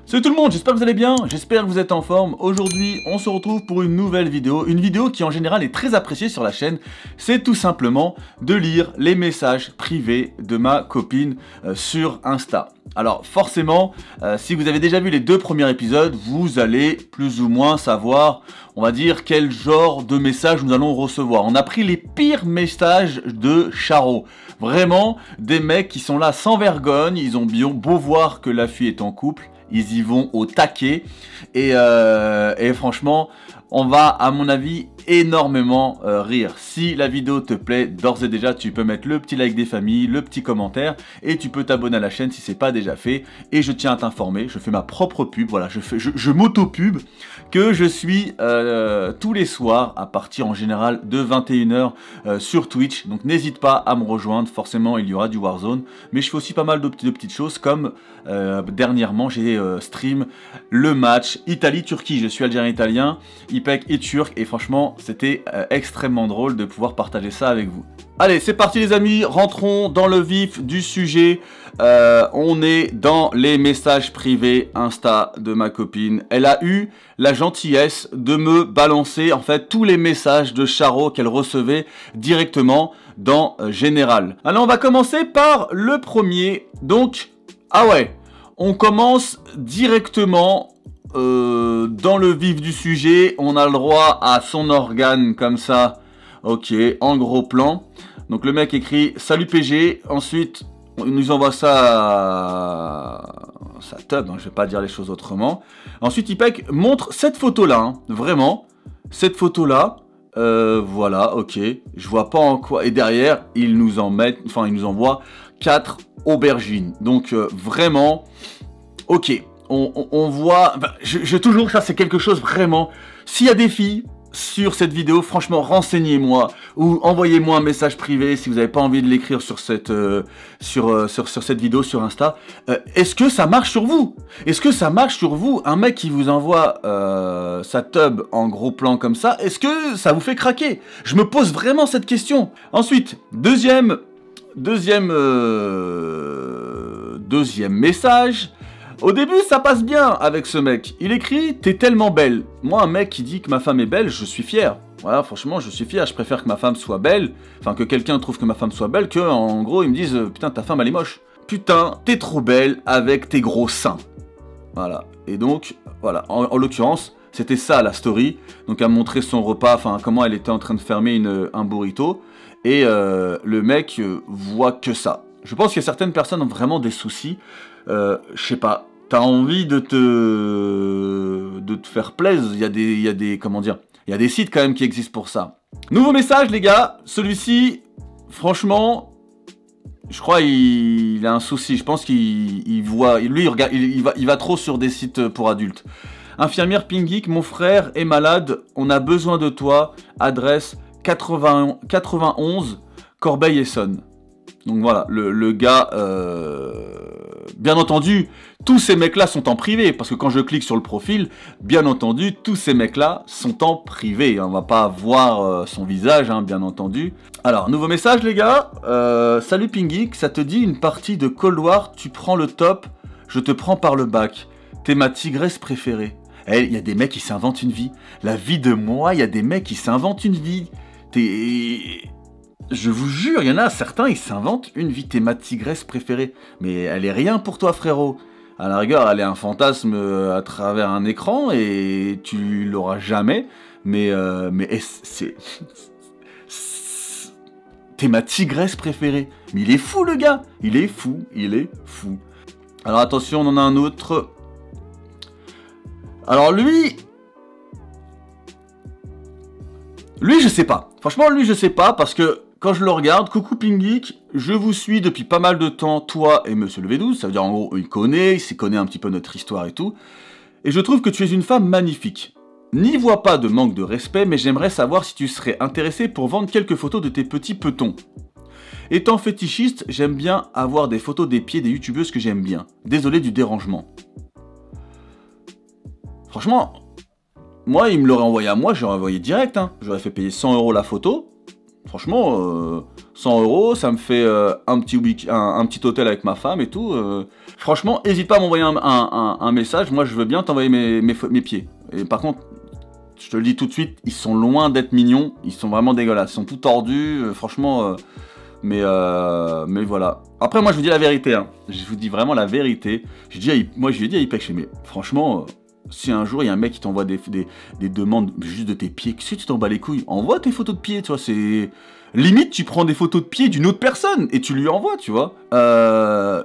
Salut tout le monde, j'espère que vous allez bien, j'espère que vous êtes en forme. Aujourd'hui, on se retrouve pour une nouvelle vidéo, une vidéo qui en général est très appréciée sur la chaîne. C'est tout simplement de lire les messages privés de ma copine sur Insta. Alors forcément, si vous avez déjà vu les deux premiers épisodes, vous allez plus ou moins savoir, on va dire, quel genre de messages nous allons recevoir. On a pris les pires messages de Charo. Vraiment, des mecs qui sont là sans vergogne, ils ont bien beau voir que la fille est en couple. Ils y vont au taquet et franchement, on va à mon avis énormément rire. Si la vidéo te plaît, d'ores et déjà tu peux mettre le petit like des familles, le petit commentaire et tu peux t'abonner à la chaîne si c'est pas déjà fait. Et je tiens à t'informer, je fais ma propre pub, voilà, je m'auto-pub que je suis tous les soirs à partir en général de 21 h sur Twitch. Donc n'hésite pas à me rejoindre, forcément il y aura du Warzone. Mais je fais aussi pas mal de petites choses comme dernièrement j'ai stream le match Italie-Turquie. Je suis algérien-italien, Ipek et turc et franchement c'était extrêmement drôle de pouvoir partager ça avec vous. Allez, c'est parti les amis, rentrons dans le vif du sujet. On est dans les messages privés Insta de ma copine. Elle a eu la gentillesse de me balancer en fait tous les messages de Charo qu'elle recevait directement dans Général. Alors on va commencer par le premier. Donc, ah ouais, on commence directement dans le vif du sujet. On a le droit à son organe comme ça. Ok, en gros plan. Donc le mec écrit « Salut PG ». Ensuite, il nous envoie ça tub, hein, je vais pas dire les choses autrement. Ensuite, Ipek montre cette photo-là, hein, vraiment. Cette photo-là, voilà, ok. Je vois pas en quoi. Et derrière, il nous envoie 4 aubergines. Donc vraiment, ok. On voit, je toujours, ça c'est quelque chose vraiment. S'il y a des filles sur cette vidéo, franchement, renseignez-moi ou envoyez-moi un message privé si vous n'avez pas envie de l'écrire sur cette vidéo sur Insta. Est-ce que ça marche sur vous? Est-ce que ça marche sur vous? Un mec qui vous envoie sa tub en gros plan comme ça, est-ce que ça vous fait craquer? Je me pose vraiment cette question. Ensuite, deuxième message. Au début, ça passe bien avec ce mec. Il écrit « T'es tellement belle ». Moi, un mec qui dit que ma femme est belle, je suis fier. Voilà, franchement, je suis fier. Je préfère que ma femme soit belle, enfin que quelqu'un trouve que ma femme soit belle, que en gros, ils me disent « Putain, ta femme, elle est moche ». Putain, t'es trop belle avec tes gros seins. Voilà. Et donc, voilà. En l'occurrence, c'était ça la story. Donc, elle montrait son repas, enfin, comment elle était en train de fermer un burrito. Et le mec voit que ça. Je pense qu'il y a certaines personnes ont vraiment des soucis. Je sais pas, t'as envie de te faire plaisir. Il y a des sites quand même qui existent pour ça. Nouveau message les gars, celui-ci, franchement, je crois il a un souci. Je pense qu'il voit, lui il va trop sur des sites pour adultes. Infirmière Pinggeek, mon frère est malade, on a besoin de toi. Adresse 91 Corbeil-Essonnes. Donc voilà, le gars, bien entendu, tous ces mecs-là sont en privé, parce que quand je clique sur le profil, bien entendu, tous ces mecs-là sont en privé. On va pas voir son visage, hein, bien entendu. Alors, nouveau message les gars, salut Pinggeek, ça te dit une partie de Cold War, tu prends le top, je te prends par le bac. T'es ma tigresse préférée. Eh, il y a des mecs qui s'inventent une vie. La vie de moi, il y a des mecs qui s'inventent une vie. Je vous jure, il y en a certains, ils s'inventent une vie. T'es ma tigresse préférée. Mais elle est rien pour toi, frérot. À la rigueur, elle est un fantasme à travers un écran et tu l'auras jamais. Mais c'est... T'es ma tigresse préférée. Mais il est fou, le gars. Il est fou. Alors attention, on en a un autre. Alors lui, je sais pas. Franchement, lui, je sais pas parce que quand je le regarde, coucou Pinggeek, je vous suis depuis pas mal de temps, toi et Monsieur le V12, ça veut dire en gros, il connaît un petit peu notre histoire et tout, et je trouve que tu es une femme magnifique. N'y vois pas de manque de respect, mais j'aimerais savoir si tu serais intéressé pour vendre quelques photos de tes petits petons. Étant fétichiste, j'aime bien avoir des photos des pieds des youtubeuses que j'aime bien. Désolé du dérangement. Franchement, moi, il me l'aurait envoyé à moi, j'aurais envoyé direct, hein. J'aurais fait payer 100 € la photo. Franchement, 100 €, ça me fait un petit hôtel avec ma femme et tout. Franchement, n'hésite pas à m'envoyer un message. Moi, je veux bien t'envoyer mes pieds. Et par contre, je te le dis tout de suite, ils sont loin d'être mignons. Ils sont vraiment dégueulasses. Ils sont tout tordus. Franchement, mais voilà. Après, moi, je vous dis la vérité. Hein. Je vous dis vraiment la vérité. Moi, je lui ai dit à Ipek, mais franchement... si un jour il y a un mec qui t'envoie des demandes juste de tes pieds, si tu t'en bats les couilles, envoie tes photos de pieds, tu vois, c'est... Limite, tu prends des photos de pieds d'une autre personne et tu lui envoies, tu vois.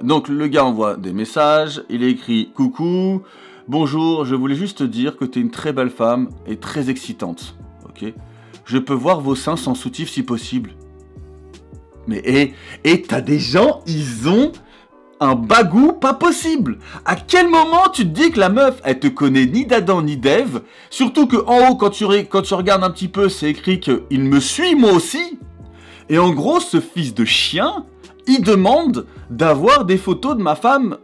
Donc le gars envoie des messages, il écrit « Coucou, bonjour, je voulais juste te dire que t'es une très belle femme et très excitante, ok. Je peux voir vos seins sans soutif si possible. » Mais, et t'as des gens, ils ont... un bagou pas possible. À quel moment tu te dis que la meuf, elle te connaît ni d'Adam ni d'Ève, surtout que en haut, quand tu regardes un petit peu, c'est écrit que il me suit moi aussi. Et en gros, ce fils de chien, il demande d'avoir des photos de ma femme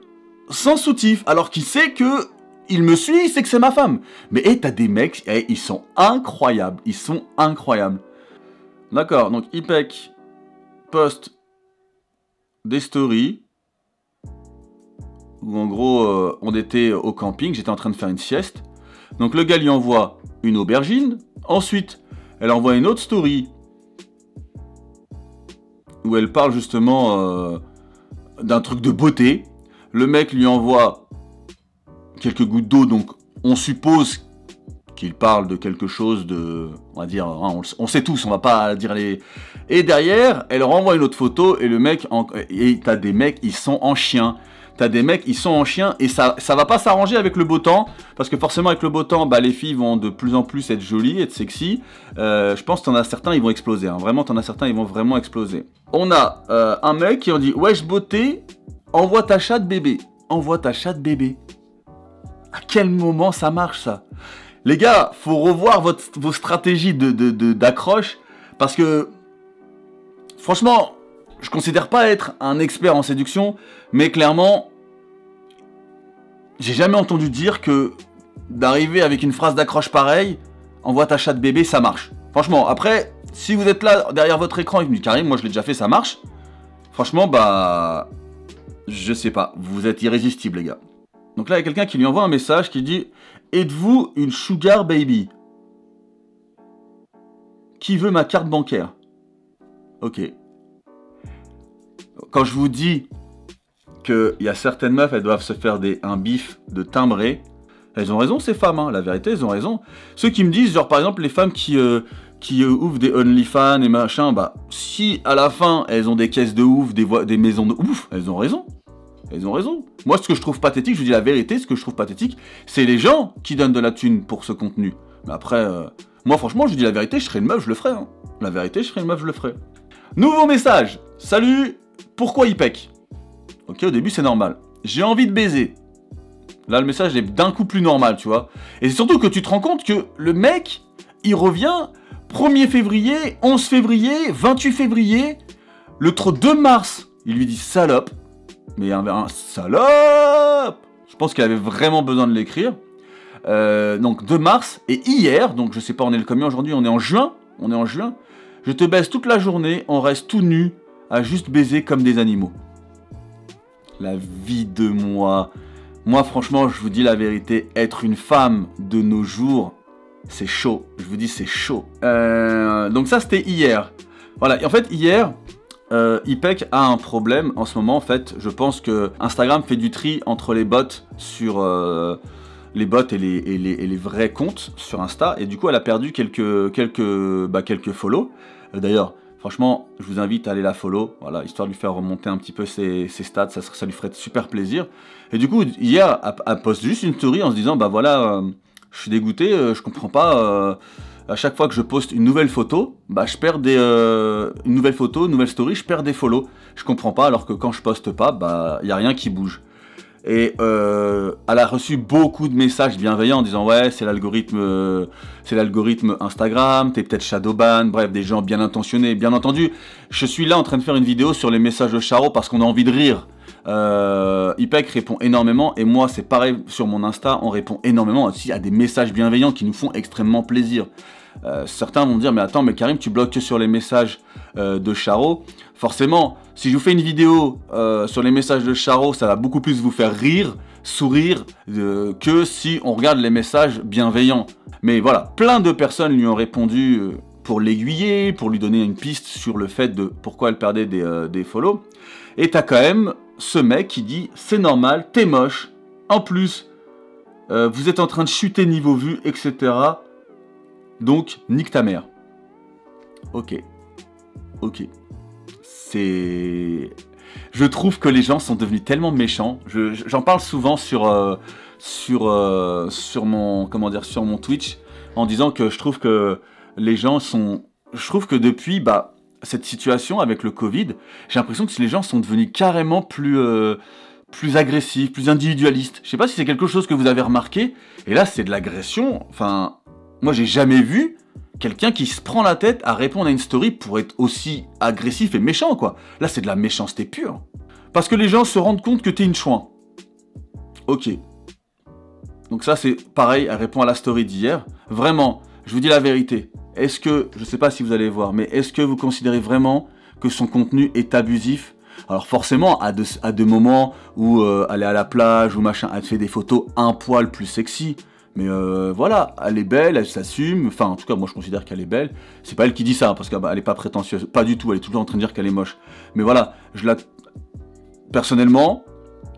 sans soutif, alors qu'il sait que il me suit, il sait que c'est ma femme. Mais t'as des mecs, ils sont incroyables, ils sont incroyables. D'accord, donc Ipek poste des stories. Où en gros, on était au camping, j'étais en train de faire une sieste. Donc le gars lui envoie une aubergine. Ensuite, elle envoie une autre story où elle parle justement d'un truc de beauté. Le mec lui envoie quelques gouttes d'eau, donc on suppose qu'il parle de quelque chose de... On va dire, hein, on sait tous, on va pas dire les... Et derrière, elle renvoie une autre photo et le mec... Et t'as des mecs, ils sont en chien. T'as des mecs, ils sont en chien et ça va pas s'arranger avec le beau temps. Parce que forcément, avec le beau temps, bah, les filles vont de plus en plus être jolies, être sexy. Je pense que t'en as certains, ils vont exploser. Hein. Vraiment, t'en as certains, ils vont vraiment exploser. On a un mec qui en dit « Wesh beauté, envoie ta chatte bébé. Envoie ta chatte bébé. » À quel moment ça marche, ça? Les gars, faut revoir vos stratégies d'accroche. Parce que, franchement... Je considère pas être un expert en séduction, mais clairement, j'ai jamais entendu dire que d'arriver avec une phrase d'accroche pareille, envoie ta chatte bébé, ça marche. Franchement, après, si vous êtes là derrière votre écran et que vous me dites Karim, moi je l'ai déjà fait, ça marche. Franchement, bah, je sais pas, vous êtes irrésistibles les gars. Donc là, il y a quelqu'un qui lui envoie un message qui dit « Êtes-vous une sugar baby? Qui veut ma carte bancaire ?» Ok. Quand je vous dis qu'il y a certaines meufs, elles doivent se faire un bif de timbré, elles ont raison ces femmes, hein. La vérité, elles ont raison. Ceux qui me disent, genre par exemple les femmes qui ouvrent des OnlyFans et machin, bah si à la fin elles ont des caisses de ouf, des maisons de ouf, elles ont raison. Elles ont raison. Moi ce que je trouve pathétique, je vous dis la vérité, ce que je trouve pathétique, c'est les gens qui donnent de la thune pour ce contenu. Mais après, moi franchement je vous dis la vérité, je serais une meuf, je le ferais. Hein. La vérité, je serais une meuf, je le ferais. Nouveau message. Salut. Pourquoi Ipek? Ok, au début c'est normal. J'ai envie de baiser. Là le message est d'un coup plus normal, tu vois. Et c'est surtout que tu te rends compte que le mec, il revient 1er février, 11 février, 28 février, le 2 mars, il lui dit salope. Mais un salope. Je pense qu'il avait vraiment besoin de l'écrire. Donc 2 mars, et hier, donc je sais pas on est le combien aujourd'hui, on est en juin. Je te baise toute la journée, on reste tout nu. À juste baiser comme des animaux. La vie de moi. Moi, franchement, je vous dis la vérité, être une femme de nos jours, c'est chaud. Je vous dis, c'est chaud. Donc ça, c'était hier. Voilà, et en fait, hier, Ipek a un problème en ce moment. En fait, je pense que Instagram fait du tri entre les bots sur... les bots et les vrais comptes sur Insta. Et du coup, elle a perdu quelques follow. D'ailleurs... Franchement, je vous invite à aller la follow, voilà, histoire de lui faire remonter un petit peu ses stats, ça lui ferait super plaisir. Et du coup, hier, elle poste juste une story en se disant, bah voilà, je suis dégoûté, je comprends pas, à chaque fois que je poste une nouvelle photo, bah je perds une nouvelle photo, une nouvelle story, je perds des follows. Je comprends pas, alors que quand je poste pas, bah y a rien qui bouge. Et elle a reçu beaucoup de messages bienveillants en disant ouais c'est l'algorithme Instagram, t'es peut-être shadowban, bref des gens bien intentionnés. Bien entendu, je suis là en train de faire une vidéo sur les messages de Charo parce qu'on a envie de rire. Ipek répond énormément, et moi c'est pareil sur mon Insta, on répond énormément aussi à des messages bienveillants qui nous font extrêmement plaisir. Certains vont dire mais attends mais Karim tu bloques que sur les messages de Charo. Forcément si je vous fais une vidéo sur les messages de Charo, ça va beaucoup plus vous faire rire, sourire que si on regarde les messages bienveillants. Mais voilà, plein de personnes lui ont répondu pour l'aiguiller, pour lui donner une piste sur le fait de pourquoi elle perdait des follow. Et t'as quand même ce mec qui dit c'est normal, t'es moche, en plus vous êtes en train de chuter niveau vue, etc. Donc, nique ta mère. Ok. C'est... Je trouve que les gens sont devenus tellement méchants. J'en parle souvent sur mon Twitch, en disant que je trouve que les gens sont... Je trouve que depuis cette situation avec le Covid, j'ai l'impression que les gens sont devenus carrément plus agressifs, plus individualistes. Je sais pas si c'est quelque chose que vous avez remarqué. Et là, c'est de l'agression. Enfin... Moi, j'ai jamais vu quelqu'un qui se prend la tête à répondre à une story pour être aussi agressif et méchant, quoi. Là, c'est de la méchanceté pure. Parce que les gens se rendent compte que t'es une chouin. Ok. Donc ça, c'est pareil, elle répond à la story d'hier. Vraiment, je vous dis la vérité. Est-ce que, je sais pas si vous allez voir, mais est-ce que vous considérez vraiment que son contenu est abusif? Alors forcément, à des moments où elle est à la plage ou machin, elle fait des photos un poil plus sexy. Mais voilà, elle est belle, elle s'assume, enfin en tout cas moi je considère qu'elle est belle, c'est pas elle qui dit ça, parce qu'elle est pas prétentieuse, pas du tout, elle est toujours en train de dire qu'elle est moche. Mais voilà, personnellement,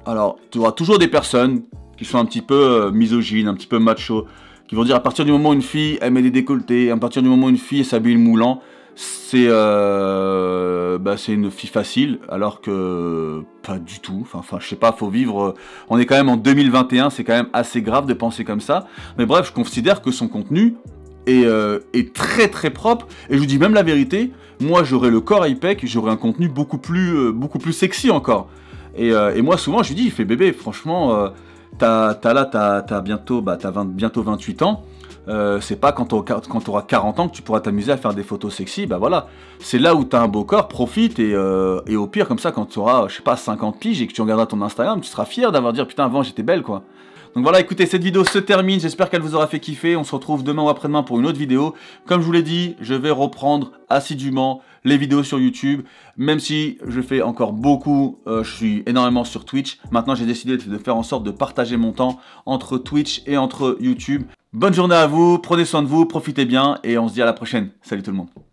alors tu auras toujours des personnes qui sont un petit peu misogynes, un petit peu macho, qui vont dire à partir du moment où une fille elle met des décolletés, à partir du moment où une fille elle s'habille moulant, c'est une fille facile, alors que pas du tout. Enfin, je sais pas, faut vivre. On est quand même en 2021, c'est quand même assez grave de penser comme ça. Mais bref, je considère que son contenu est très très propre. Et je vous dis même la vérité, moi j'aurais le corps Ipek, j'aurais un contenu beaucoup plus sexy encore. Et moi souvent je lui dis, il fait bébé, franchement, t'as bientôt 28 ans. C'est pas quand t'auras 40 ans que tu pourras t'amuser à faire des photos sexy, bah voilà. C'est là où t'as un beau corps, profite, et au pire, comme ça, quand tu auras, je sais pas, 50 piges et que tu regarderas ton Instagram, tu seras fier d'avoir dit, putain, avant j'étais belle, quoi. Donc voilà, écoutez, cette vidéo se termine, j'espère qu'elle vous aura fait kiffer, on se retrouve demain ou après-demain pour une autre vidéo. Comme je vous l'ai dit, je vais reprendre assidûment les vidéos sur YouTube, même si je fais encore beaucoup, je suis énormément sur Twitch. Maintenant, j'ai décidé de faire en sorte de partager mon temps entre Twitch et entre YouTube. Bonne journée à vous, prenez soin de vous, profitez bien, et on se dit à la prochaine. Salut tout le monde.